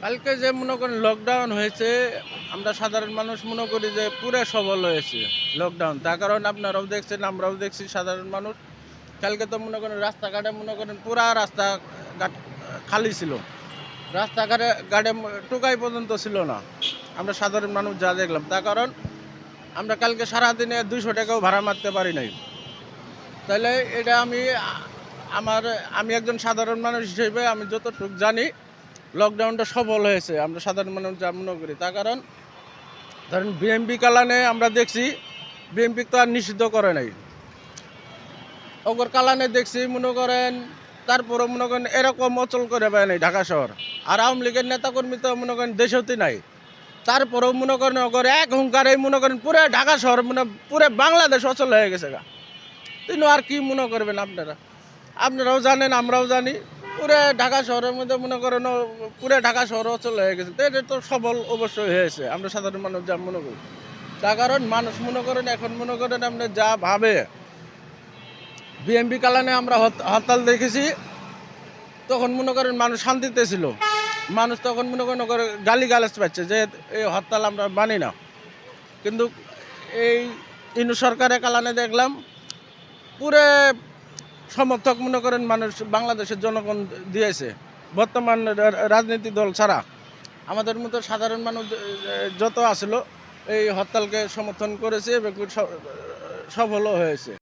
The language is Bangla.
কালকে যে মনে করেন লকডাউন হয়েছে, আমরা সাধারণ মানুষ মনে করি যে পুরো সবল হয়েছে লকডাউন। তার কারণ আপনারাও দেখছেন, আমরাও দেখছি সাধারণ মানুষ। কালকে তো মনে করেন রাস্তাঘাটে মনে করেন পুরা রাস্তাঘাট খালি ছিল। রাস্তাঘাটে ঘাটে টোকাই পর্যন্ত ছিল না। আমরা সাধারণ মানুষ যা দেখলাম, তার কারণ আমরা কালকে সারাদিনে 200 টাকাও ভাড়া মারতে পারি নাই। তাহলে এটা আমি একজন সাধারণ মানুষ হিসেবে আমি যতটুকু জানি লকডাউনটা সফল হয়েছে, আমরা সাধারণ মানুষ যা মনে করি। তার কারণ ধরেন বিএমপি কালানে আমরা দেখছি, বিএমপি তো আর নিষিদ্ধ করে নাই। ওগর কালানে দেখছি মনে করেন, তারপরও মনে করেন এরকম অচল করে পায় নাই ঢাকা শহর। আর আওয়ামী লীগের নেতাকর্মী তো মনে করেন দেশতে নাই, তারপরেও মনে করেন ওগর এক হুঙ্কারে মনে করেন পুরো ঢাকা শহর পুরো বাংলাদেশ অচল হয়ে গেছে গা। তিনি আর কি মনে করবেন আপনারাও জানেন, আমরাও জানি। পুরো ঢাকা শহরের মধ্যে মনে করেন পুরো ঢাকা শহর অচল হয়ে গেছে। তো এটা তো সবল অবশ্যই হয়েছে, আমরা সাধারণ মানুষ যা মনে করি। তার কারণ মানুষ মনে করেন এখন মনে করেন আপনি যা ভাবে, বিএমপি কালানে আমরা হরতাল দেখেছি, তখন মনে করেন মানুষ শান্তিতে ছিল। মানুষ তখন মনে করেন গালি গালাজ পাচ্ছে যে এই হরতাল আমরা মানি না। কিন্তু এই ইনু সরকারের কালানে দেখলাম পুরো সমর্থক মনে করেন মানুষ, বাংলাদেশের জনগণ দিয়েছে। বর্তমান রাজনীতি দল ছাড়া আমাদের মতো সাধারণ মানুষ যত আসলো এই হরতালকে সমর্থন করেছে এবং সফলও হয়েছে।